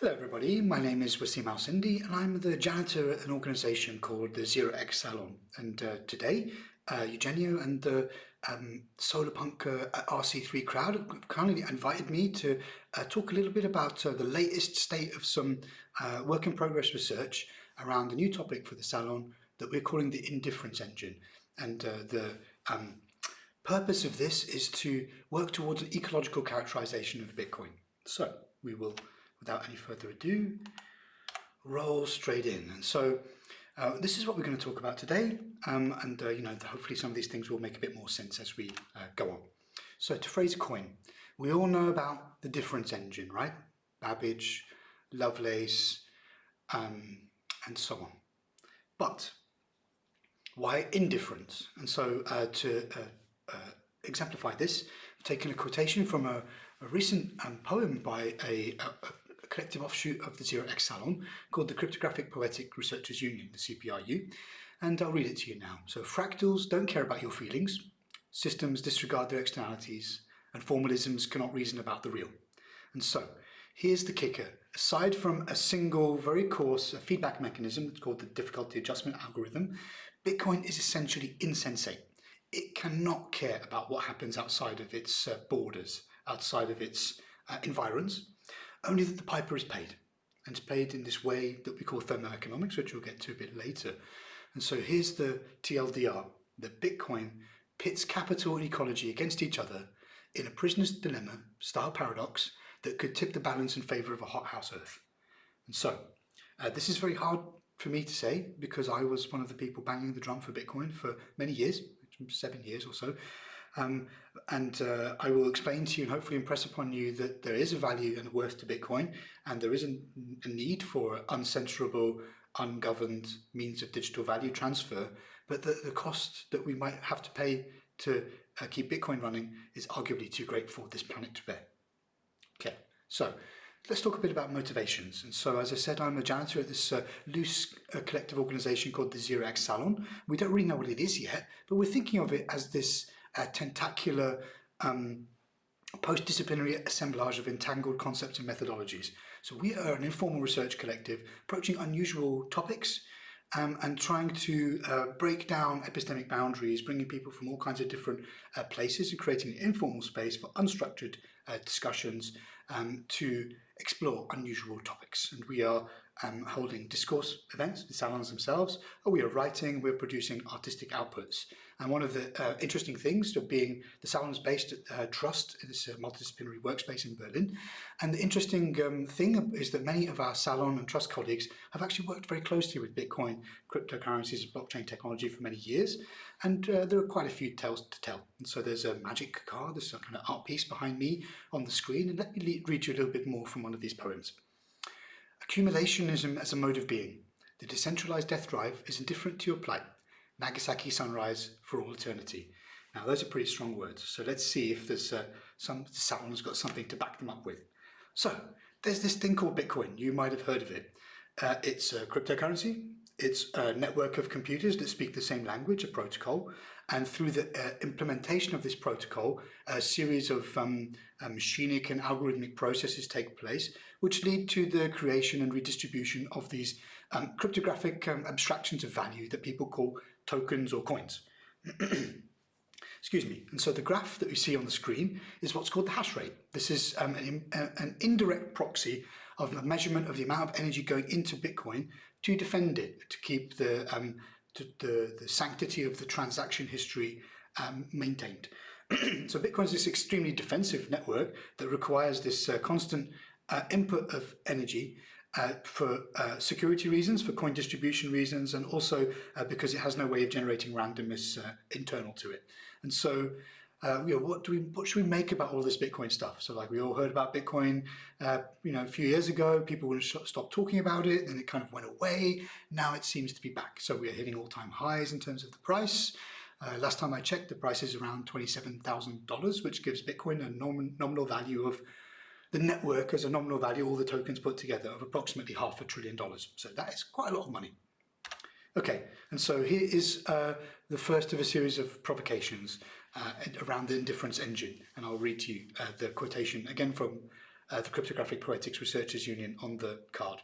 Hello everybody, my name is Wasim Al-Sindi and I'm the janitor at an organisation called the 0x Salon. And today, Eugenio and the Solarpunk at RC3 crowd have kindly invited me to talk a little bit about the latest state of some work in progress research around a new topic for the Salon that we're calling the Indifference engine. And the purpose of this is to work towards an ecological characterization of Bitcoin. So we will, without any further ado, roll straight in. And so this is what we're going to talk about today. Hopefully some of these things will make a bit more sense as we go on. So to phrase a coin, we all know about the difference engine, right? Babbage, Lovelace, and so on. But why indifference? And so to exemplify this, I've taken a quotation from a recent poem by a collective offshoot of the 0x Salon called the Cryptographic Poetic Researchers Union, the CPRU, and I'll read it to you now. So, fractals don't care about your feelings, systems disregard their externalities, and formalisms cannot reason about the real. And so, here's the kicker. Aside from a single, very coarse feedback mechanism that's called the difficulty adjustment algorithm, Bitcoin is essentially insensate. It cannot care about what happens outside of its borders, outside of its environs, only that the piper is paid. And it's paid in this way that we call thermoeconomics, which we'll get to a bit later. And so here's the TLDR, that Bitcoin pits capital and ecology against each other in a prisoner's dilemma style paradox that could tip the balance in favor of a hothouse Earth. And so this is very hard for me to say because I was one of the people banging the drum for Bitcoin for many years, 7 years or so. I will explain to you and hopefully impress upon you that there is a value and a worth to Bitcoin, and there is a need for uncensorable, ungoverned means of digital value transfer, but the cost that we might have to pay to keep Bitcoin running is arguably too great for this planet to bear. Okay, so let's talk a bit about motivations. And so, as I said, I'm a janitor at this loose collective organisation called the 0x Salon. We don't really know what it is yet, but we're thinking of it as this tentacular post-disciplinary assemblage of entangled concepts and methodologies. So we are an informal research collective approaching unusual topics and trying to break down epistemic boundaries, bringing people from all kinds of different places and creating an informal space for unstructured discussions to explore unusual topics. And we are holding discourse events, the salons themselves, or we are writing, we're producing artistic outputs. And one of the interesting things of being the salon is based at Trust, this multidisciplinary workspace in Berlin. And the interesting thing is that many of our salon and Trust colleagues have actually worked very closely with Bitcoin, cryptocurrencies, and blockchain technology for many years. And there are quite a few tales to tell. And so there's a magic car, there's a kind of art piece behind me on the screen. And let me read you a little bit more from one of these poems. Accumulationism as a mode of being. The decentralized death drive is indifferent to your plight. Nagasaki sunrise for all eternity. Now, those are pretty strong words. So let's see if there's someone's got something to back them up with. So there's this thing called Bitcoin. You might have heard of it. It's a cryptocurrency. It's a network of computers that speak the same language, a protocol, and through the implementation of this protocol, a series of machinic and algorithmic processes take place, which lead to the creation and redistribution of these cryptographic abstractions of value that people call tokens or coins. Excuse me. And so the graph that we see on the screen is what's called the hash rate. This is an indirect proxy of a measurement of the amount of energy going into Bitcoin to defend it, to keep the sanctity of the transaction history maintained. So Bitcoin is this extremely defensive network that requires this constant input of energy for security reasons, for coin distribution reasons, and also because it has no way of generating randomness internal to it. And so, what should we make about all this Bitcoin stuff? So, like we all heard about Bitcoin, a few years ago, people would have stopped talking about it, then it kind of went away. Now it seems to be back. So we are hitting all-time highs in terms of the price. Last time I checked, the price is around $27,000, which gives Bitcoin a nominal value of the network as a nominal value, all the tokens put together, of approximately $500 billion. So that is quite a lot of money. Okay, and so here is the first of a series of provocations around the Indifference engine. And I'll read to you the quotation again from the Cryptographic Poetics Researchers Union on the card.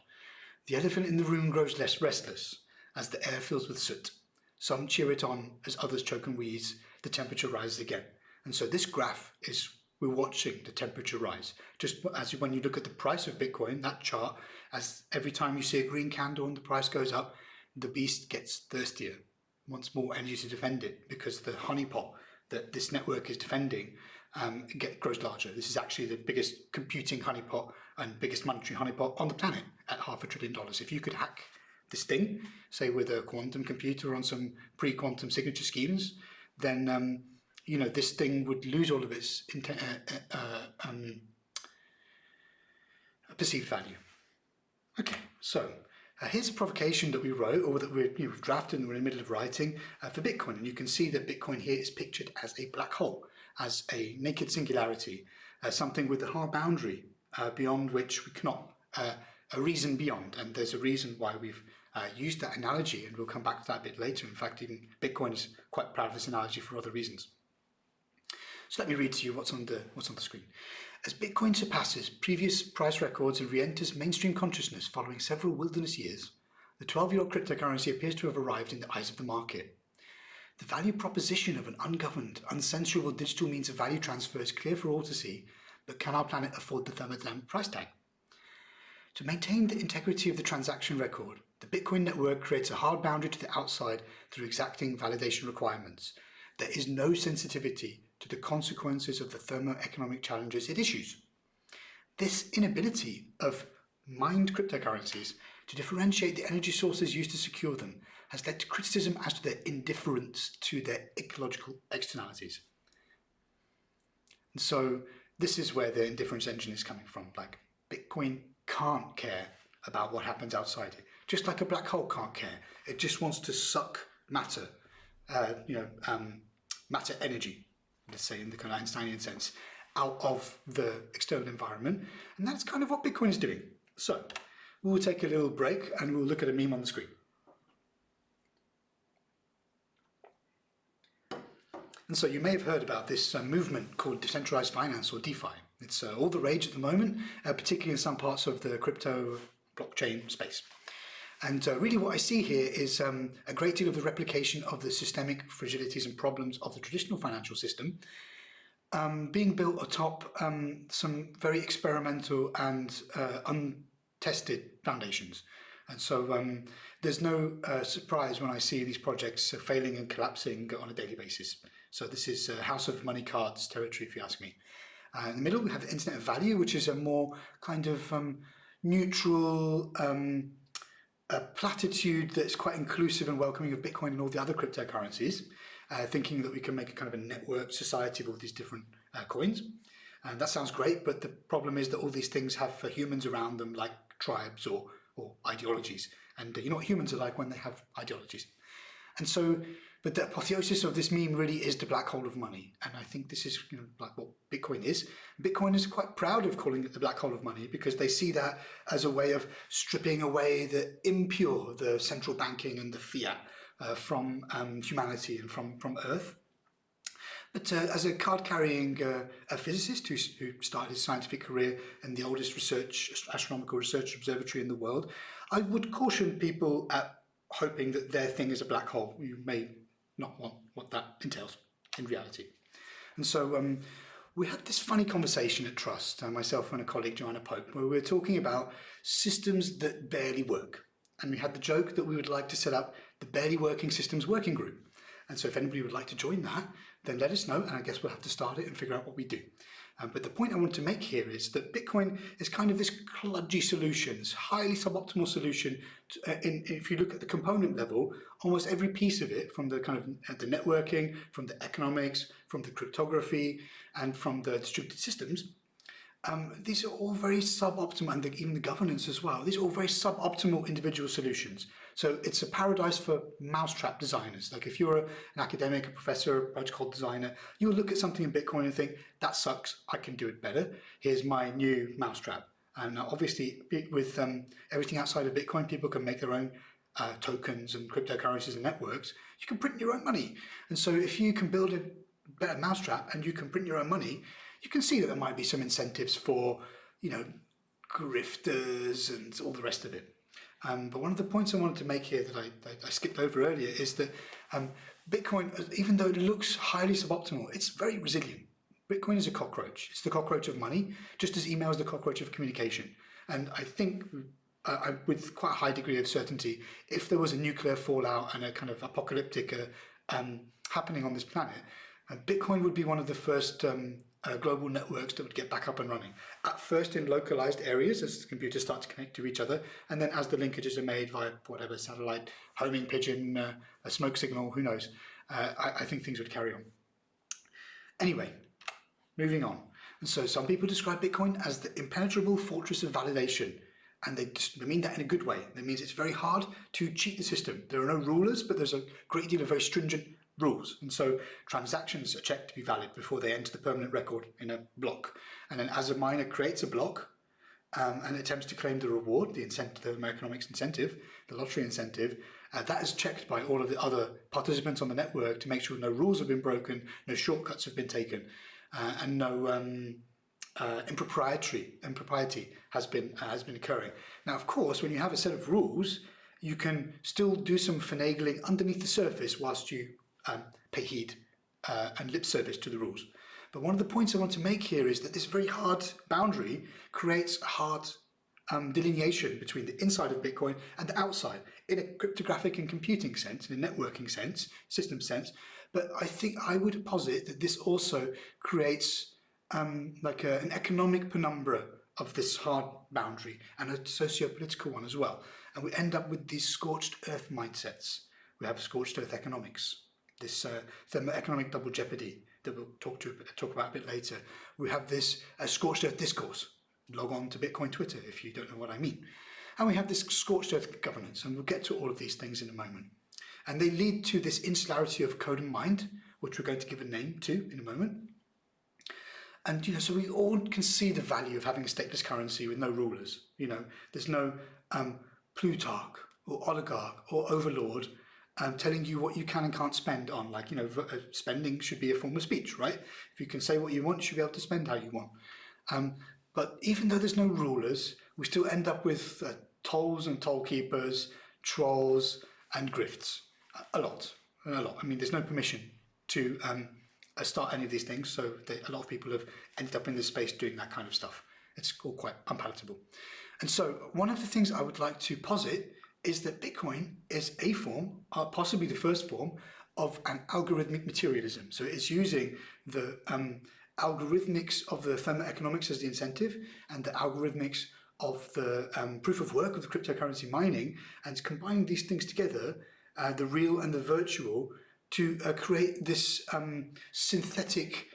The elephant in the room grows less restless as the air fills with soot. Some cheer it on as others choke and wheeze. The temperature rises again. And so this graph is, we're watching the temperature rise. Just as when you look at the price of Bitcoin, that chart, as every time you see a green candle and the price goes up, the beast gets thirstier, wants more energy to defend it, because the honeypot that this network is defending grows larger. This is actually the biggest computing honeypot and biggest monetary honeypot on the planet at $500 billion. If you could hack this thing, say with a quantum computer on some pre-quantum signature schemes, then this thing would lose all of its perceived value. Okay, so here's a provocation that we wrote, or that we've drafted and we're in the middle of writing for Bitcoin. And you can see that Bitcoin here is pictured as a black hole, as a naked singularity, something with a hard boundary beyond which we cannot reason beyond. And there's a reason why we've used that analogy, and we'll come back to that a bit later. In fact, even Bitcoin is quite proud of this analogy for other reasons. So let me read to you what's on the screen. As Bitcoin surpasses previous price records and re-enters mainstream consciousness following several wilderness years, the 12-year-old cryptocurrency appears to have arrived in the eyes of the market. The value proposition of an ungoverned, uncensorable digital means of value transfer is clear for all to see, but can our planet afford the thermodynamic price tag? To maintain the integrity of the transaction record, the Bitcoin network creates a hard boundary to the outside through exacting validation requirements. There is no sensitivity to the consequences of the thermoeconomic challenges it issues. This inability of mined cryptocurrencies to differentiate the energy sources used to secure them has led to criticism as to their indifference to their ecological externalities. And so this is where the indifference engine is coming from. Like, Bitcoin can't care about what happens outside it, just like a black hole can't care. It just wants to suck matter, matter energy, let's say in the kind of Einsteinian sense, out of the external environment. And that's kind of what Bitcoin is doing. So we'll take a little break and we'll look at a meme on the screen. And so you may have heard about this movement called decentralized finance, or DeFi. It's all the rage at the moment, particularly in some parts of the crypto blockchain space. And really what I see here is a great deal of the replication of the systemic fragilities and problems of the traditional financial system being built atop some very experimental and untested foundations. And so there's no surprise when I see these projects failing and collapsing on a daily basis. So this is House of Money Cards territory, if you ask me. In the middle, we have the Internet of Value, which is a more kind of neutral platitude that's quite inclusive and welcoming of Bitcoin and all the other cryptocurrencies, thinking that we can make a kind of a networked society of all these different coins. And that sounds great, but the problem is that all these things have humans around them, like tribes or ideologies. And you know what humans are like when they have ideologies. And so, but the apotheosis of this meme really is the black hole of money. And I think this is like what Bitcoin is. Bitcoin is quite proud of calling it the black hole of money, because they see that as a way of stripping away the impure, the central banking and the fiat from humanity and from Earth. But as a card-carrying physicist who started his scientific career in the oldest astronomical research observatory in the world, I would caution people at hoping that their thing is a black hole. You may not want what that entails in reality. And so we had this funny conversation at Trust, myself and a colleague, Joanna Pope, where we were talking about systems that barely work. And we had the joke that we would like to set up the Barely Working Systems Working Group. And so if anybody would like to join that, then let us know, and I guess we'll have to start it and figure out what we do. But the point I want to make here is that Bitcoin is kind of this kludgy solution, this highly suboptimal solution. If you look at the component level, almost every piece of it, from the kind of the networking, from the economics, from the cryptography, and from the distributed systems, these are all very suboptimal, and even the governance as well. These are all very suboptimal individual solutions. So it's a paradise for mousetrap designers. Like if you're an academic, a professor, a protocol designer, you'll look at something in Bitcoin and think, that sucks, I can do it better. Here's my new mousetrap. And obviously with everything outside of Bitcoin, people can make their own tokens and cryptocurrencies and networks. You can print your own money. And so if you can build a better mousetrap and you can print your own money, you can see that there might be some incentives for you know, grifters and all the rest of it. But one of the points I wanted to make here that I skipped over earlier is that Bitcoin, even though it looks highly suboptimal, it's very resilient. Bitcoin is a cockroach. It's the cockroach of money, just as email is the cockroach of communication. And I think with quite a high degree of certainty, if there was a nuclear fallout and a kind of apocalyptic happening on this planet, Bitcoin would be one of the first global networks that would get back up and running. At first in localized areas as the computers start to connect to each other, and then as the linkages are made via whatever satellite, homing pigeon, a smoke signal, who knows. I think things would carry on. Anyway, moving on. And so some people describe Bitcoin as the impenetrable fortress of validation. And they mean that in a good way. That means it's very hard to cheat the system. There are no rulers, but there's a great deal of very stringent rules. And so transactions are checked to be valid before they enter the permanent record in a block. And then as a miner creates a block and attempts to claim the reward, the incentive, the economics incentive, the lottery incentive, that is checked by all of the other participants on the network to make sure no rules have been broken, no shortcuts have been taken, and no impropriety has been occurring. Now, of course, when you have a set of rules, you can still do some finagling underneath the surface whilst you pay heed and lip service to the rules. But one of the points I want to make here is that this very hard boundary creates a hard delineation between the inside of Bitcoin and the outside in a cryptographic and computing sense, in a networking sense, system sense. But I think I would posit that this also creates like an economic penumbra of this hard boundary and a socio-political one as well. And we end up with these scorched earth mindsets. We have scorched earth economics, this thermoeconomic double jeopardy that we'll talk about a bit later. We have this scorched earth discourse. Log on to Bitcoin Twitter if you don't know what I mean. And we have this scorched earth governance, and we'll get to all of these things in a moment. And they lead to this insularity of code and mind, which we're going to give a name to in a moment. And, you know, so we all can see the value of having a stateless currency with no rulers. You know, there's no plutarch or oligarch or overlord telling you what you can and can't spend on. Like, you know, spending should be a form of speech, right? If you can say what you want, you should be able to spend how you want. But even though there's no rulers, we still end up with tolls and toll keepers, trolls and grifts. A lot. I mean, there's no permission to start any of these things, so a lot of people have ended up in this space doing that kind of stuff. It's all quite unpalatable. And so one of the things I would like to posit is that Bitcoin is a form, possibly the first form, of an algorithmic materialism. So it's using the algorithmics of the thermoeconomics as the incentive and the algorithmics of the proof of work of the cryptocurrency mining, and combining these things together, the real and the virtual, to create this synthetic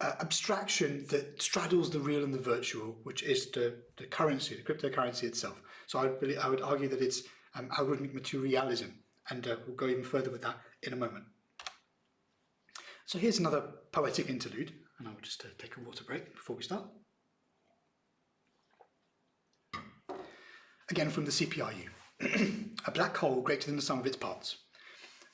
abstraction that straddles the real and the virtual, which is the currency, the cryptocurrency itself. So I would argue that it's algorithmic materialism, and we'll go even further with that in a moment. So here's another poetic interlude, and I'll just take a water break before we start. Again from the CPRU. A black hole greater than the sum of its parts.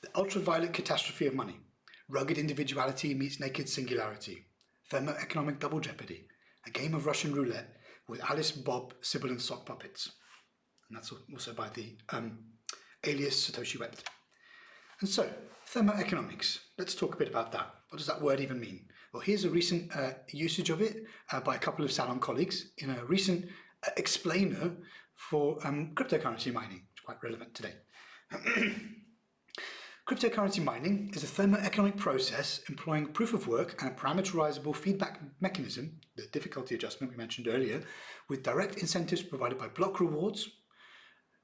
The ultraviolet catastrophe of money. Rugged individuality meets naked singularity. Thermoeconomic double jeopardy. A game of Russian roulette with Alice, Bob, Sybil and sock puppets. And that's also by the alias Satoshi Wept. And so, thermoeconomics. Let's talk a bit about that. What does that word even mean? Well, here's a recent usage of it by a couple of Salon colleagues in a recent explainer for cryptocurrency mining, which is quite relevant today. Cryptocurrency mining is a thermoeconomic process employing proof of work and a parameterizable feedback mechanism, the difficulty adjustment we mentioned earlier, with direct incentives provided by block rewards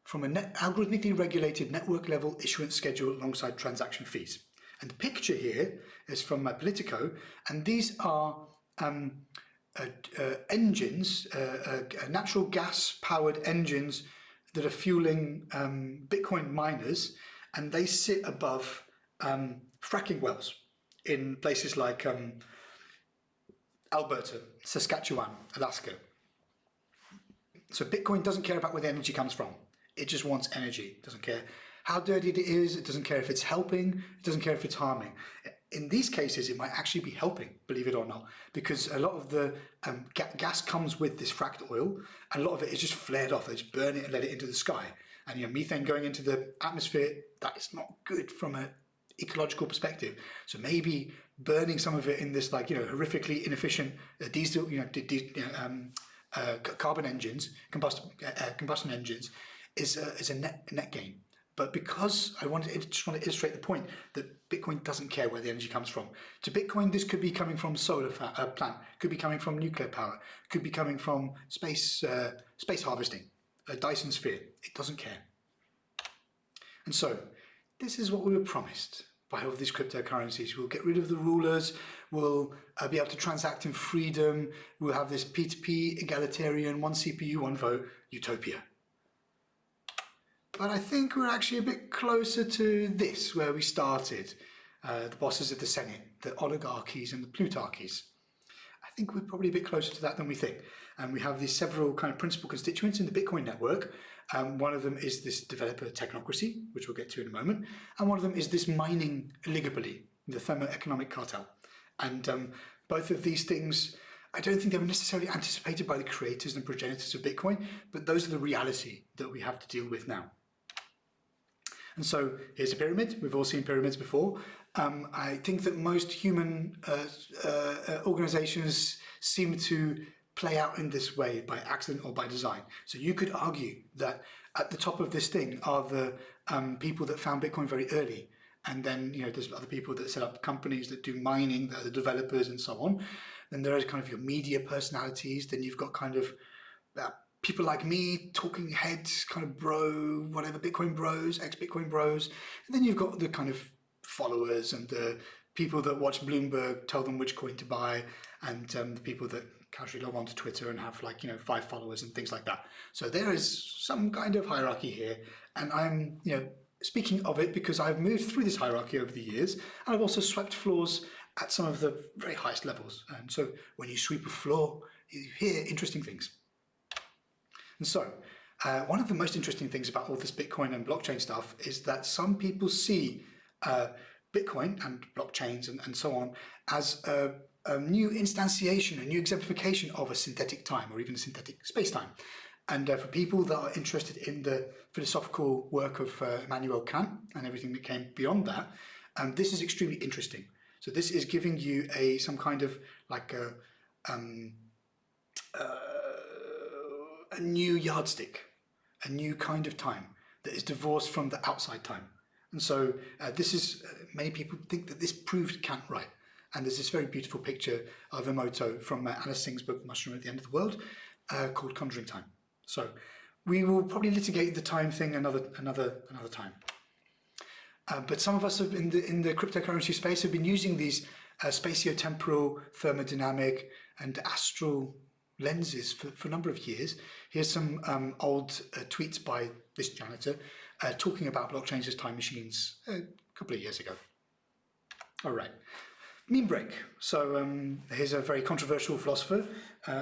from an algorithmically regulated network level issuance schedule alongside transaction fees. And the picture here is from Politico, and these are engines, natural gas powered engines that are fueling Bitcoin miners, and they sit above fracking wells in places like Alberta, Saskatchewan, Alaska. So Bitcoin doesn't care about where the energy comes from. It just wants energy. It doesn't care how dirty it is. It doesn't care if it's helping. It doesn't care if it's harming. in these cases, it might actually be helping, believe it or not, because a lot of the gas comes with this fracked oil, and a lot of it is just flared off. They just burn it and let it into the sky. And methane going into the atmosphere, that is not good from an ecological perspective. So maybe burning some of it in this horrifically inefficient diesel, carbon engines, combustion engines, is a net gain. But because I just want to illustrate the point that Bitcoin doesn't care where the energy comes from. To Bitcoin, this could be coming from solar plant, could be coming from nuclear power, could be coming from space harvesting, a Dyson sphere. It doesn't care. And so this is what we were promised by all of these cryptocurrencies. We'll get rid of the rulers, we'll be able to transact in freedom, we'll have this P2P egalitarian, one CPU, one vote utopia. But I think we're actually a bit closer to this, where we started. The bosses of the Senate, the oligarchies and the plutarchies. I think we're probably a bit closer to that than we think. And we have these several kind of principal constituents in the Bitcoin network. One of them is this developer technocracy, which we'll get to in a moment. And one of them is this mining oligopoly, the thermoeconomic cartel. And both of these things, I don't think they were necessarily anticipated by the creators and progenitors of Bitcoin, but those are the reality that we have to deal with now. And so here's a pyramid. We've all seen pyramids before. I think that most human organizations seem to play out in this way by accident or by design. So you could argue that at the top of this thing are the people that found Bitcoin very early. And then, there's other people that set up companies that do mining, the developers and so on. Then there is kind of your media personalities. Then you've got kind of people like me, talking heads, kind of whatever, Bitcoin bros, ex-Bitcoin bros. And then you've got the kind of followers and the people that watch Bloomberg tell them which coin to buy, and the people that casually log on to Twitter and have 5 followers and things like that. So there is some kind of hierarchy here. And I'm, speaking of it because I've moved through this hierarchy over the years, and I've also swept floors at some of the very highest levels. And so when you sweep a floor, you hear interesting things. And so, one of the most interesting things about all this Bitcoin and blockchain stuff is that some people see Bitcoin and blockchains and so on as a new instantiation, a new exemplification of a synthetic time or even a synthetic space-time. And for people that are interested in the philosophical work of Immanuel Kant and everything that came beyond that, this is extremely interesting. So this is giving you some kind of a new yardstick, a new kind of time that is divorced from the outside time. And so many people think that this proved Kant right. And there's this very beautiful picture of Emoto from Alice Singh's book, Mushroom at the End of the World, called Conjuring Time. So we will probably litigate the time thing another time. But some of us in the cryptocurrency space have been using these spatiotemporal, thermodynamic and astral lenses for a number of years. Here's some old tweets by this janitor talking about blockchains as time machines a couple of years ago. All right, meme break. So here's a very controversial philosopher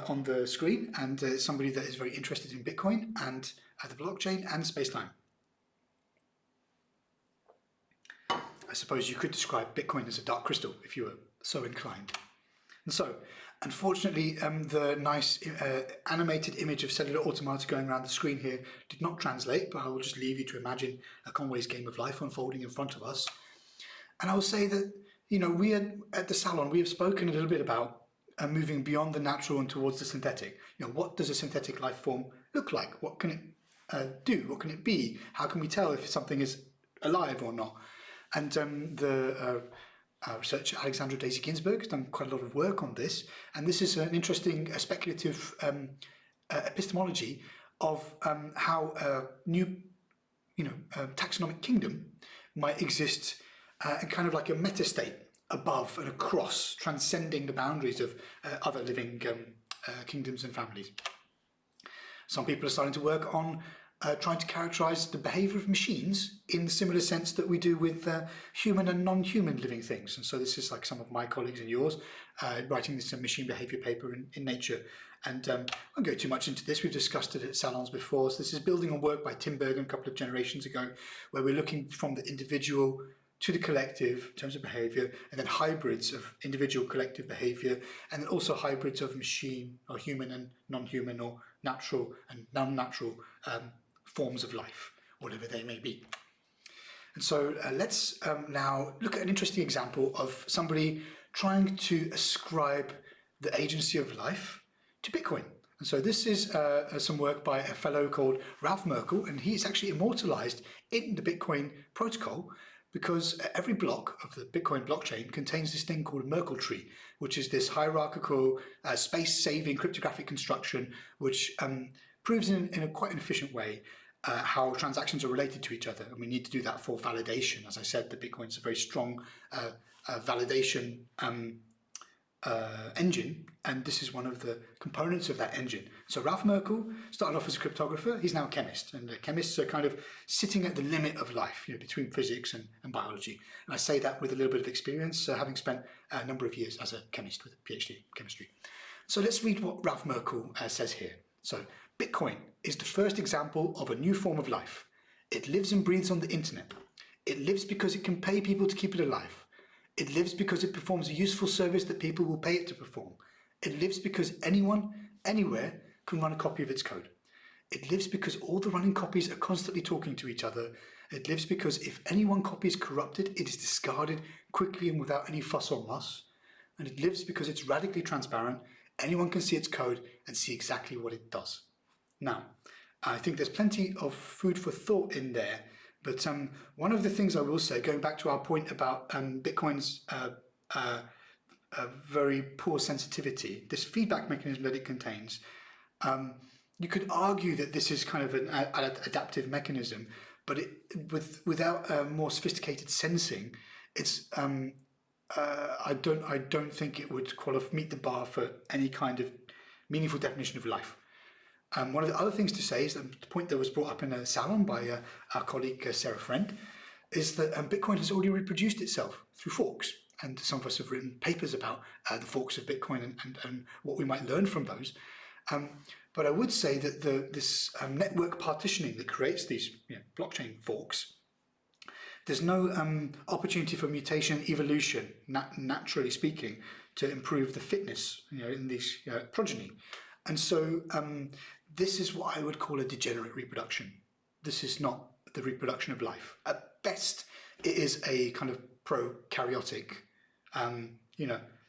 on the screen, and somebody that is very interested in Bitcoin and the blockchain and space-time. I suppose you could describe Bitcoin as a dark crystal if you were so inclined. And so, unfortunately, the nice animated image of Cellular Automata going around the screen here did not translate, but I will just leave you to imagine a Conway's Game of Life unfolding in front of us. And I will say that, we at the salon, we have spoken a little bit about moving beyond the natural and towards the synthetic. What does a synthetic life form look like? What can it do? What can it be? How can we tell if something is alive or not? And the researcher Alexandra Daisy Ginsburg has done quite a lot of work on this, and this is an interesting speculative epistemology of how a new taxonomic kingdom might exist in kind of like a meta-state above and across, transcending the boundaries of other living kingdoms and families. Some people are starting to work on trying to characterize the behavior of machines in the similar sense that we do with human and non-human living things. And so this is like some of my colleagues and yours writing this machine behavior paper in Nature. And I won't go too much into this. We've discussed it at salons before. So this is building on work by Tim Bergen a couple of generations ago, where we're looking from the individual to the collective in terms of behavior, and then hybrids of individual collective behavior, and then also hybrids of machine or human and non-human or natural and non-natural forms of life, whatever they may be. And so let's now look at an interesting example of somebody trying to ascribe the agency of life to Bitcoin. And so this is some work by a fellow called Ralph Merkle, and he's actually immortalized in the Bitcoin protocol because every block of the Bitcoin blockchain contains this thing called a Merkle tree, which is this hierarchical space-saving cryptographic construction which proves in a quite an efficient way how transactions are related to each other, and we need to do that for validation. As I said, the Bitcoin's a very strong validation engine, and this is one of the components of that engine. So Ralph Merkle started off as a cryptographer. He's now a chemist, and chemists are kind of sitting at the limit of life, between physics and biology. And I say that with a little bit of experience, having spent a number of years as a chemist with a PhD in chemistry. So let's read what Ralph Merkle says here. So, Bitcoin is the first example of a new form of life. It lives and breathes on the internet. It lives because it can pay people to keep it alive. It lives because it performs a useful service that people will pay it to perform. It lives because anyone, anywhere, can run a copy of its code. It lives because all the running copies are constantly talking to each other. It lives because if any one copy is corrupted, it is discarded quickly and without any fuss or muss. And it lives because it's radically transparent. Anyone can see its code and see exactly what it does. Now, I think there's plenty of food for thought in there, but one of the things I will say, going back to our point about Bitcoin's very poor sensitivity, this feedback mechanism that it contains, you could argue that this is kind of an adaptive mechanism, but without more sophisticated sensing, it's I don't think it would meet the bar for any kind of meaningful definition of life. One of the other things to say is that the point that was brought up in a salon by our colleague Sarah Friend is that Bitcoin has already reproduced itself through forks, and some of us have written papers about the forks of Bitcoin and what we might learn from those. But I would say that this network partitioning that creates these blockchain forks, there's no opportunity for mutation, evolution, naturally speaking, to improve the fitness in these progeny. And so this is what I would call a degenerate reproduction. This is not the reproduction of life. At best, it is a kind of prokaryotic,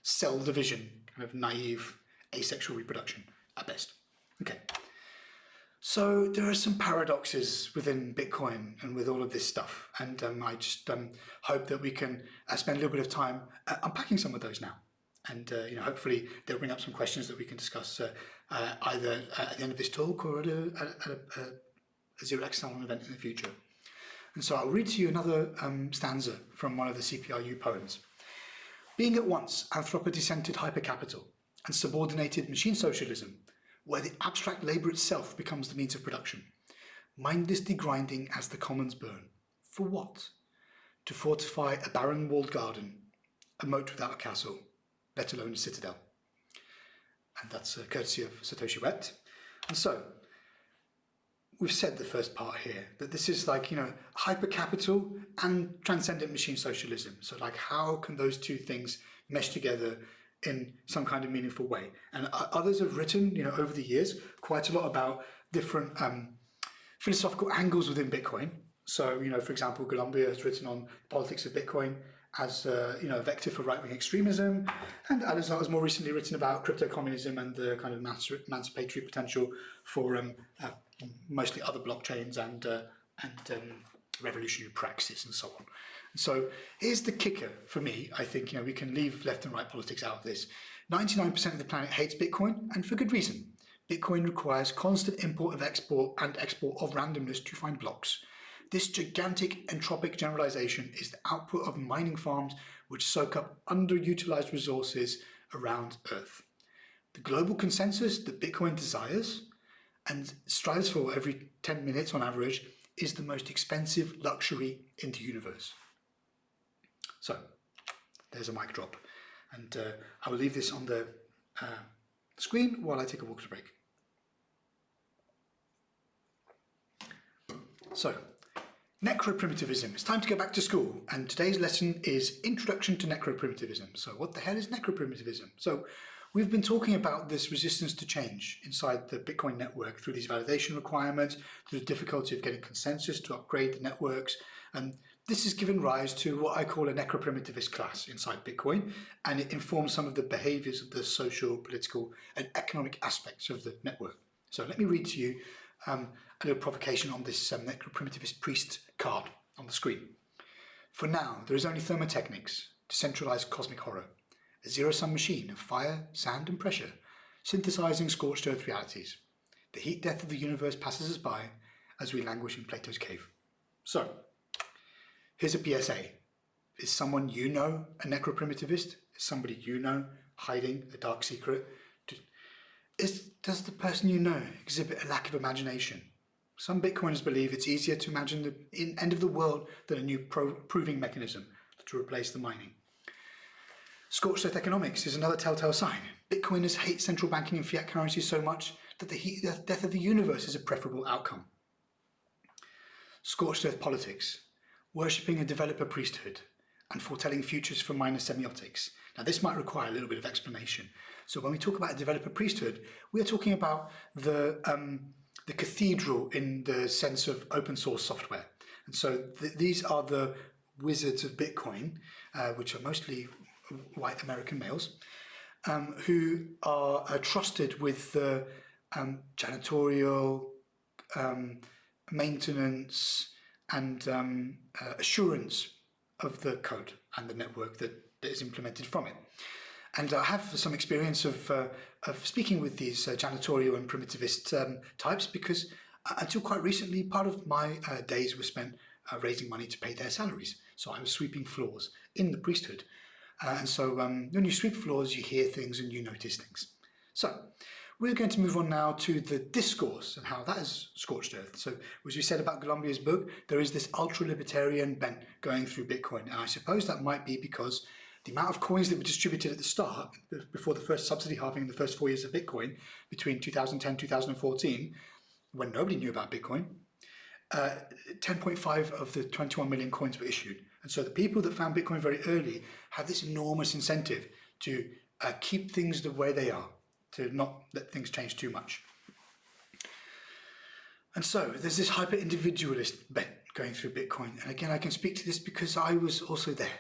cell division, kind of naive, asexual reproduction at best. Okay. So there are some paradoxes within Bitcoin and with all of this stuff, and I just hope that we can spend a little bit of time unpacking some of those now. And hopefully they'll bring up some questions that we can discuss either at the end of this talk or at a Zero X Salon event in the future. And so I'll read to you another stanza from one of the CPRU poems. Being at once anthropodescended hypercapital and subordinated machine socialism, where the abstract labour itself becomes the means of production, mindlessly grinding as the commons burn. For what? To fortify a barren walled garden, a moat without a castle, let alone a citadel. And that's courtesy of Satoshi Wet. And so, we've said the first part here, that this is like, hypercapital and transcendent machine socialism. So like, how can those two things mesh together in some kind of meaningful way? And others have written, over the years, quite a lot about different philosophical angles within Bitcoin. So, for example, Columbia has written on politics of Bitcoin as a vector for right-wing extremism, and Alizar has more recently written about crypto-communism and the kind of emancipatory potential for mostly other blockchains and revolutionary praxis and so on. And so here's the kicker for me. I think we can leave left and right politics out of this. 99% of the planet hates Bitcoin, and for good reason. Bitcoin requires constant import of export and export of randomness to find blocks. This gigantic entropic generalization is the output of mining farms which soak up underutilized resources around Earth. The global consensus that Bitcoin desires and strives for every 10 minutes on average is the most expensive luxury in the universe. So, there's a mic drop. And I will leave this on the screen while I take a water break. Necroprimitivism. It's time to go back to school, and today's lesson is Introduction to Necroprimitivism. So what the hell is necroprimitivism? So we've been talking about this resistance to change inside the Bitcoin network through these validation requirements, through the difficulty of getting consensus to upgrade the networks, and this has given rise to what I call a necroprimitivist class inside Bitcoin, and it informs some of the behaviors of the social, political, and economic aspects of the network. So let me read to you a little provocation on this necroprimitivist priest card on the screen. For now, there is only thermotechnics, decentralized cosmic horror, a zero-sum machine of fire, sand, and pressure, synthesizing scorched earth realities. The heat death of the universe passes us by as we languish in Plato's cave. So, here's a PSA. Is someone you know a necroprimitivist? Is somebody you know hiding a dark secret? Does the person you know exhibit a lack of imagination? Some Bitcoiners believe it's easier to imagine the end of the world than a new proving mechanism to replace the mining. Scorched earth economics is another telltale sign. Bitcoiners hate central banking and fiat currency so much that the heat death of the universe is a preferable outcome. Scorched earth politics, worshipping a developer priesthood, and foretelling futures for minor semiotics. Now this might require a little bit of explanation. So when we talk about a developer priesthood, we are talking about the cathedral in the sense of open source software. And so these are the wizards of Bitcoin, which are mostly white American males, who are trusted with the janitorial, maintenance, and assurance of the code and the network that is implemented from it. And I have some experience of speaking with these janitorial and primitivist types, because until quite recently, part of my days were spent raising money to pay their salaries. So I was sweeping floors in the priesthood. And so when you sweep floors, you hear things and you notice things. So we're going to move on now to the discourse and how that is scorched earth. So as we said about Colombia's book, there is this ultra-libertarian bent going through Bitcoin. And I suppose that might be because the amount of coins that were distributed at the start, before the first subsidy halving in the first 4 years of Bitcoin, between 2010 and 2014, when nobody knew about Bitcoin, 10.5 of the 21 million coins were issued. And so the people that found Bitcoin very early had this enormous incentive to keep things the way they are, to not let things change too much. And so there's this hyper-individualist bent going through Bitcoin. And again, I can speak to this because I was also there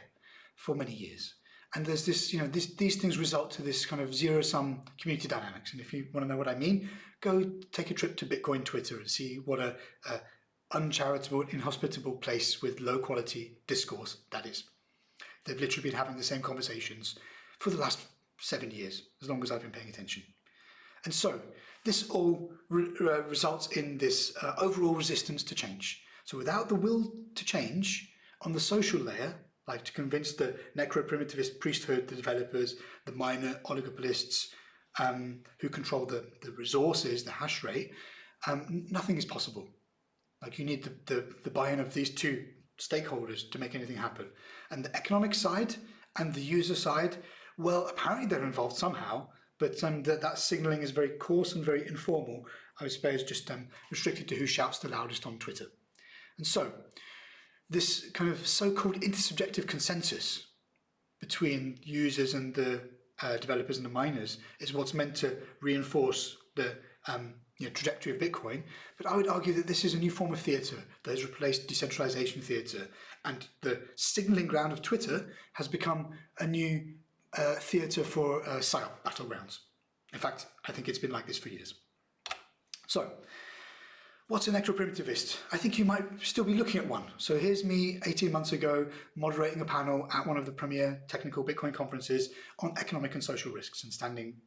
for many years. And there's this, these things result to this kind of zero-sum community dynamics. And if you want to know what I mean, go take a trip to Bitcoin Twitter and see what a uncharitable, inhospitable place with low-quality discourse that is. They've literally been having the same conversations for the last 7 years, as long as I've been paying attention. And so this all results in this overall resistance to change. So without the will to change on the social layer, like to convince the necroprimitivist priesthood, the developers, the minor oligopolists who control the resources, the hash rate, nothing is possible. Like you need the buy-in of these two stakeholders to make anything happen. And the economic side and the user side, well, apparently they're involved somehow, but that signaling is very coarse and very informal. I suppose just restricted to who shouts the loudest on Twitter. And so this kind of so-called intersubjective consensus between users and the developers and the miners is what's meant to reinforce the trajectory of Bitcoin. But I would argue that this is a new form of theatre that has replaced decentralization theatre, and the signaling ground of Twitter has become a new theatre for psyop battlegrounds. In fact, I think it's been like this for years. So, what's a necroprimitivist? I think you might still be looking at one. So here's me 18 months ago moderating a panel at one of the premier technical Bitcoin conferences on economic and social risks, and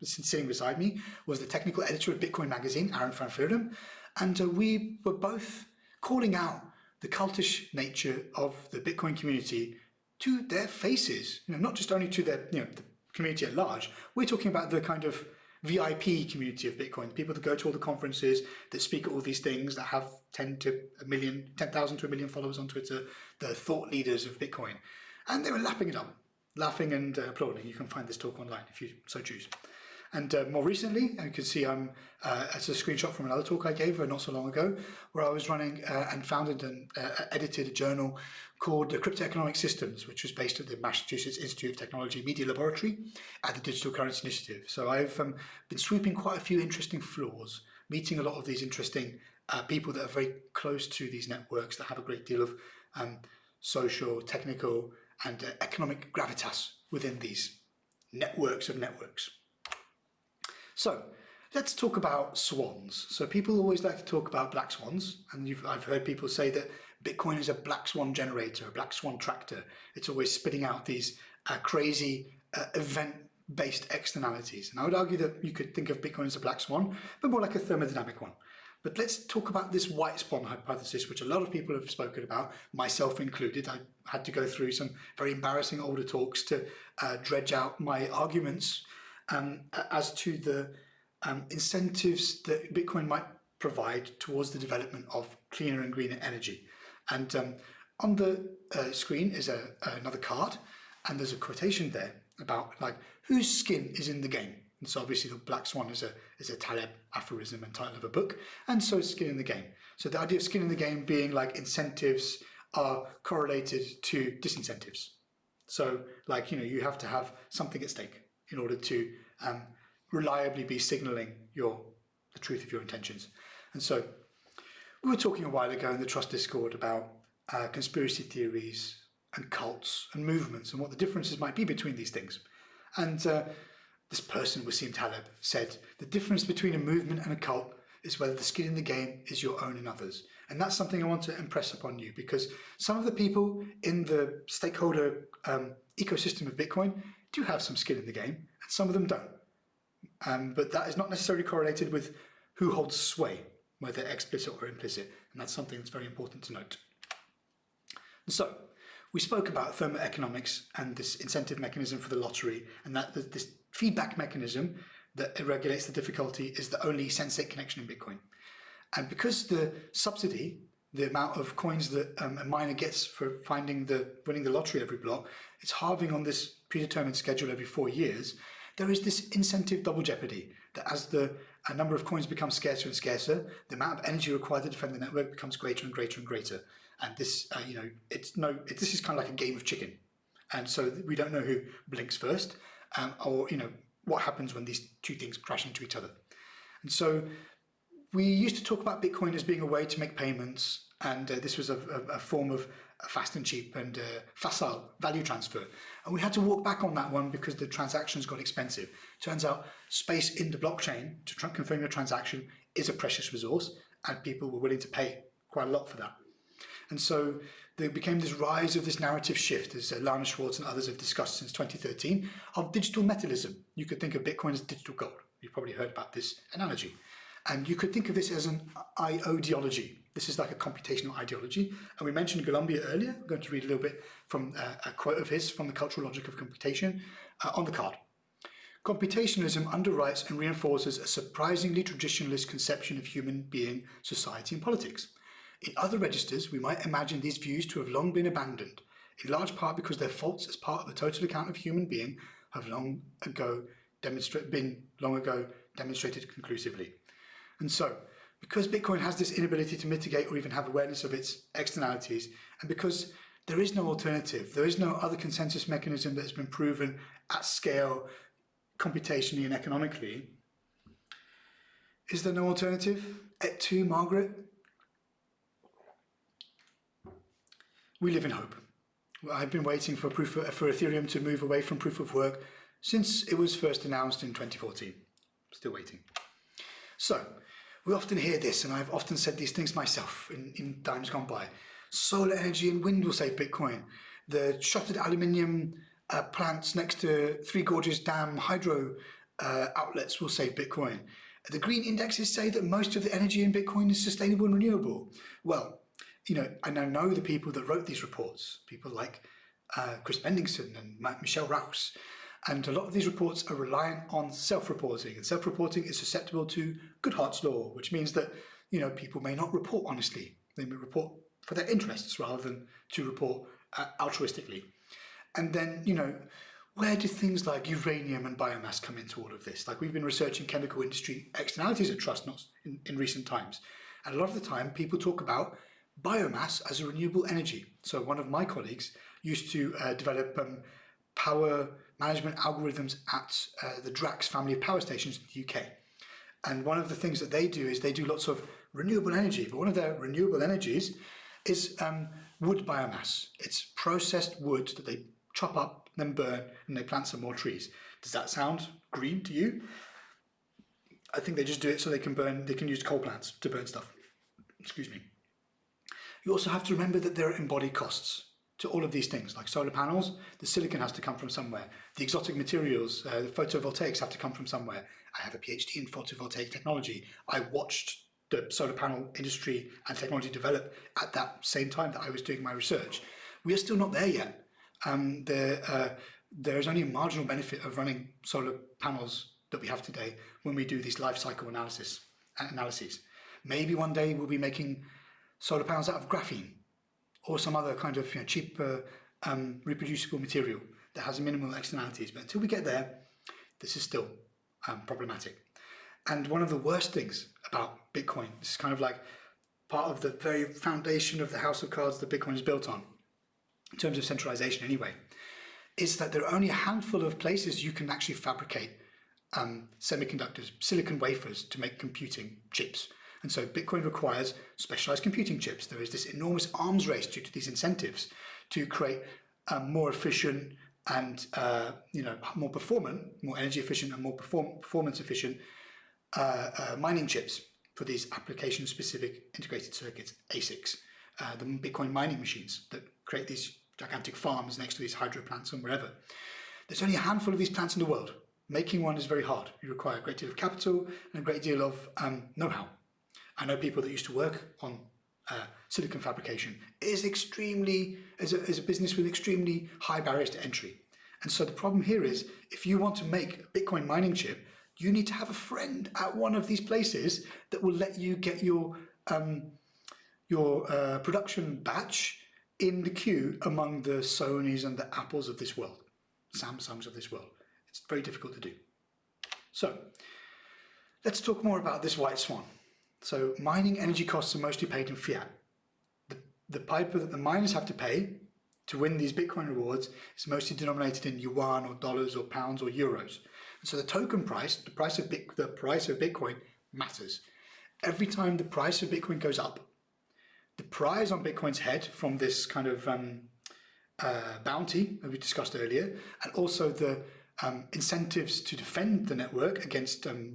sitting beside me was the technical editor of Bitcoin magazine, Aaron van Veerden, and we were both calling out the cultish nature of the Bitcoin community to their faces, not just only to their, the community at large. We're talking about the kind of VIP community of Bitcoin, people that go to all the conferences, that speak at all these things, that have 10,000 to a million followers on Twitter, the thought leaders of Bitcoin. And they were lapping it up, laughing and applauding. You can find this talk online if you so choose. And more recently, you can see it's a screenshot from another talk I gave not so long ago, where I was running and founded and edited a journal called Cryptoeconomic Systems, which was based at the Massachusetts Institute of Technology Media Laboratory at the Digital Currency Initiative. So I've been sweeping quite a few interesting floors, meeting a lot of these interesting people that are very close to these networks, that have a great deal of social, technical, and economic gravitas within these networks of networks. So let's talk about swans. So people always like to talk about black swans, and I've heard people say that Bitcoin is a black swan generator, a black swan tractor. It's always spitting out these crazy event-based externalities. And I would argue that you could think of Bitcoin as a black swan, but more like a thermodynamic one. But let's talk about this white swan hypothesis, which a lot of people have spoken about, myself included. I had to go through some very embarrassing older talks to dredge out my arguments as to the incentives that Bitcoin might provide towards the development of cleaner and greener energy. And on the screen is another card, and there's a quotation there about like whose skin is in the game. And so obviously the black swan is a Taleb aphorism and title of a book, and so is skin in the game. So the idea of skin in the game being like incentives are correlated to disincentives. So like, you have to have something at stake in order to reliably be signaling the truth of your intentions. And so we were talking a while ago in the Trust Discord about conspiracy theories and cults and movements and what the differences might be between these things. And this person, Wassim Taleb, said the difference between a movement and a cult is whether the skin in the game is your own and others. And that's something I want to impress upon you, because some of the people in the stakeholder ecosystem of Bitcoin do have some skin in the game, and some of them don't. But that is not necessarily correlated with who holds sway, whether explicit or implicit, and that's something that's very important to note. So, we spoke about thermoeconomics and this incentive mechanism for the lottery, and that this feedback mechanism that regulates the difficulty is the only sensate connection in Bitcoin. And because the subsidy, the amount of coins that a miner gets for winning the lottery every block, it's halving on this predetermined schedule every 4 years, there is this incentive double jeopardy, that as the number of coins becomes scarcer and scarcer, the amount of energy required to defend the network becomes greater and greater and greater. And this, this is kind of like a game of chicken. And so we don't know who blinks first, or what happens when these two things crash into each other. And so we used to talk about Bitcoin as being a way to make payments, and this was a form of fast and cheap and facile value transfer. And we had to walk back on that one because the transactions got expensive. Turns out space in the blockchain to confirm your transaction is a precious resource, and people were willing to pay quite a lot for that. And so there became this rise of this narrative shift, as Lana Schwartz and others have discussed since 2013, of digital metalism. You could think of Bitcoin as digital gold. You've probably heard about this analogy. And you could think of this as an ideology. This is like a computational ideology. And we mentioned Columbia earlier. I'm going to read a little bit from a quote of his from The Cultural Logic of Computation on the card. Computationalism underwrites and reinforces a surprisingly traditionalist conception of human being, society, and politics. In other registers, we might imagine these views to have long been abandoned, in large part because their faults as part of the total account of human being have long ago demonstrated conclusively. And so, because Bitcoin has this inability to mitigate or even have awareness of its externalities, and because there is no alternative, there is no other consensus mechanism that has been proven at scale, computationally and economically, is there no alternative? Et tu, Margaret? We live in hope. I've been waiting for Ethereum to move away from proof of work since it was first announced in 2014. Still waiting. So, we often hear this, and I've often said these things myself in times gone by. Solar energy and wind will save Bitcoin. The shuttered aluminium plants next to Three Gorges Dam hydro outlets will save Bitcoin. The green indexes say that most of the energy in Bitcoin is sustainable and renewable. Well, I now know the people that wrote these reports, people like Chris Bendingson and Michelle Rouse, and a lot of these reports are reliant on self-reporting, and self-reporting is susceptible to Goodhart's law, which means that people may not report honestly. They may report for their interests rather than to report altruistically. And then where do things like uranium and biomass come into all of this? Like, we've been researching chemical industry externalities of trust knots in recent times. And a lot of the time people talk about biomass as a renewable energy. So one of my colleagues used to develop power management algorithms at the Drax family of power stations in the UK. And one of the things that they do is they do lots of renewable energy, but one of their renewable energies is wood biomass. It's processed wood that they chop up, then burn, and they plant some more trees. Does that sound green to you? I think they just do it so they can use coal plants to burn stuff. Excuse me. You also have to remember that there are embodied costs to all of these things, like solar panels. The silicon has to come from somewhere. The exotic materials, the photovoltaics have to come from somewhere. I have a PhD in photovoltaic technology. I watched the solar panel industry and technology develop at that same time that I was doing my research. We are still not there yet. There is only a marginal benefit of running solar panels that we have today when we do these life cycle analyses. Maybe one day we'll be making solar panels out of graphene or some other kind of cheap reproducible material that has minimal externalities. But until we get there, this is still problematic. And one of the worst things about Bitcoin, this is kind of like part of the very foundation of the house of cards that Bitcoin is built on, in terms of centralization anyway, is that there are only a handful of places you can actually fabricate semiconductors, silicon wafers, to make computing chips. And so Bitcoin requires specialized computing chips. There is this enormous arms race due to these incentives to create more efficient and more performant, more energy efficient and more performance efficient mining chips for these application-specific integrated circuits, ASICs, the Bitcoin mining machines that create these gigantic farms next to these hydro plants and wherever. There's only a handful of these plants in the world. Making one is very hard. You require a great deal of capital and a great deal of know-how. I know people that used to work on silicon fabrication. It is a business with extremely high barriers to entry. And so the problem here is, if you want to make a Bitcoin mining chip, you need to have a friend at one of these places that will let you get your production batch in the queue among the Sonys and the Apples of this world, Samsungs of this world. It's very difficult to do. So let's talk more about this white swan. So mining energy costs are mostly paid in fiat. The piper that the miners have to pay to win these Bitcoin rewards is mostly denominated in yuan or dollars or pounds or euros. And so the token price, the price of Bitcoin matters. Every time the price of Bitcoin goes up, the prize on Bitcoin's head from this kind of bounty that we discussed earlier, and also the incentives to defend the network against against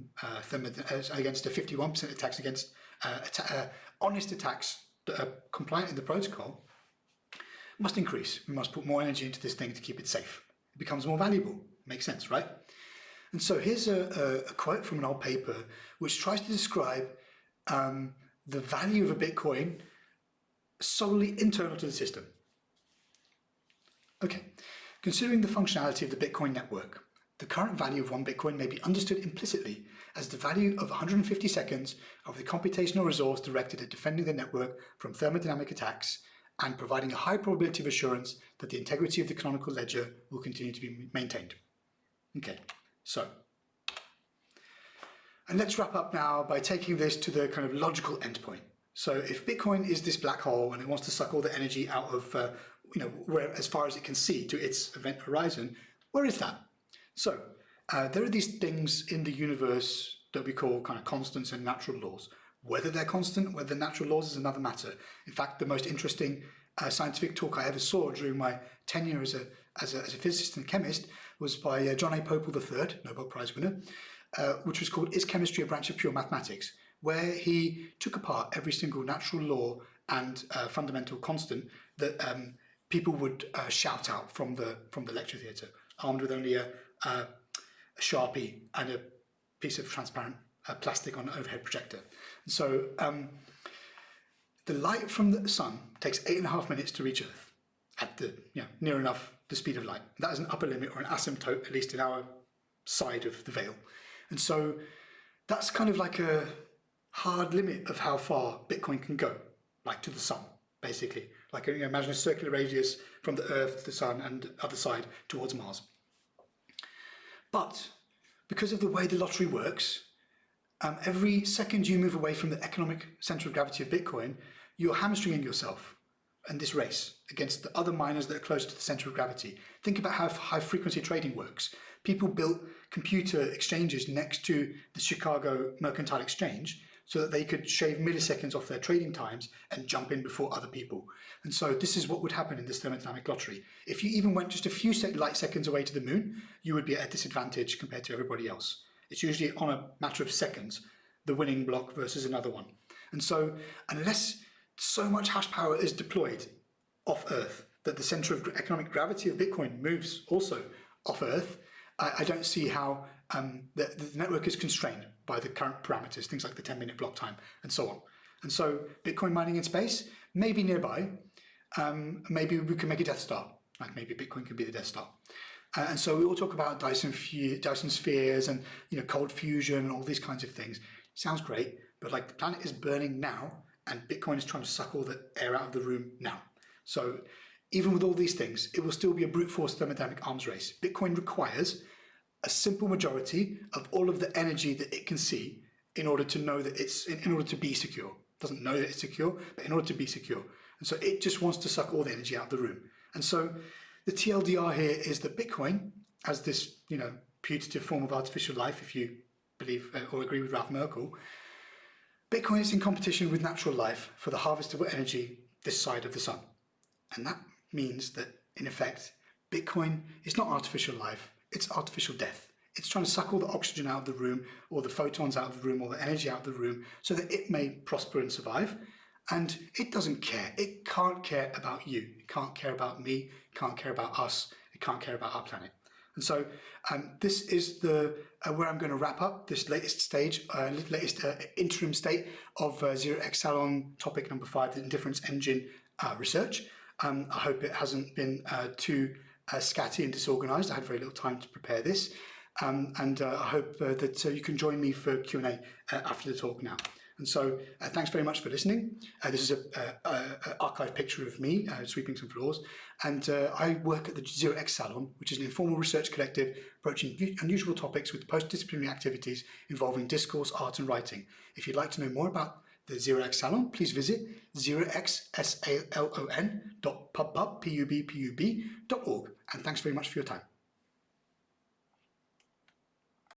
a 51% attacks against honest attacks that are compliant in the protocol, must increase. We must put more energy into this thing to keep it safe. It becomes more valuable. Makes sense, right? And so here's a quote from an old paper which tries to describe the value of a Bitcoin solely internal to the system. Okay, considering the functionality of the Bitcoin network, the current value of one Bitcoin may be understood implicitly as the value of 150 seconds of the computational resource directed at defending the network from thermodynamic attacks and providing a high probability of assurance that the integrity of the canonical ledger will continue to be maintained. Okay, so, and let's wrap up now by taking this to the kind of logical endpoint. So if Bitcoin is this black hole and it wants to suck all the energy out of, where as far as it can see to its event horizon, where is that? So there are these things in the universe that we call kind of constants and natural laws. Whether they're constant, whether they're natural laws is another matter. In fact, the most interesting scientific talk I ever saw during my tenure as a physicist and chemist was by John A. Popel III, Nobel Prize winner, which was called Is Chemistry a Branch of Pure Mathematics?, where he took apart every single natural law and fundamental constant that people would shout out from the lecture theatre, armed with only a Sharpie and a piece of transparent plastic on an overhead projector. And so the light from the sun takes 8.5 minutes to reach Earth at the near enough the speed of light. That is an upper limit or an asymptote, at least in our side of the veil. And so that's kind of like a hard limit of how far Bitcoin can go, like to the sun, basically. Like imagine a circular radius from the Earth to the sun and other side towards Mars. But because of the way the lottery works, every second you move away from the economic center of gravity of Bitcoin, you're hamstringing yourself in this race against the other miners that are close to the center of gravity. Think about how high frequency trading works. People built computer exchanges next to the Chicago Mercantile Exchange so that they could shave milliseconds off their trading times and jump in before other people. And so this is what would happen in this thermodynamic lottery. If you even went just a few light seconds away to the moon, you would be at a disadvantage compared to everybody else. It's usually on a matter of seconds, the winning block versus another one. And so unless so much hash power is deployed off Earth that the center of economic gravity of Bitcoin moves also off Earth, I don't see how the network is constrained by the current parameters, things like the 10-minute block time and so on. And so Bitcoin mining in space, maybe nearby, maybe we can make a Death Star, like maybe Bitcoin could be the Death Star. And so we all talk about Dyson spheres and cold fusion and all these kinds of things. Sounds great, but like the planet is burning now and Bitcoin is trying to suck all the air out of the room now. So even with all these things, it will still be a brute force thermodynamic arms race. Bitcoin requires a simple majority of all of the energy that it can see in order to know that in order to be secure. It doesn't know that it's secure, but in order to be secure. And so it just wants to suck all the energy out of the room. And so the TLDR here is that Bitcoin, as this putative form of artificial life, if you believe or agree with Ralph Merkle, Bitcoin is in competition with natural life for the harvestable energy this side of the sun. And that means that, in effect, Bitcoin is not artificial life, it's artificial death. It's trying to suck all the oxygen out of the room, or the photons out of the room, or the energy out of the room, so that it may prosper and survive. And it doesn't care. It can't care about you. It can't care about me. It can't care about us. It can't care about our planet. And so this is the where I'm going to wrap up this latest interim state of 0x Salon topic number 5, the Indifference engine research. I hope it hasn't been too scatty and disorganized. I had very little time to prepare this. And I hope that you can join me for Q&A after the talk now. And so thanks very much for listening. This is an archive picture of me sweeping some floors. And I work at the 0x Salon, which is an informal research collective approaching unusual topics with post-disciplinary activities involving discourse, art and writing. If you'd like to know more about the 0x Salon, please visit 0xsalon.pubpub.org. And thanks very much for your time.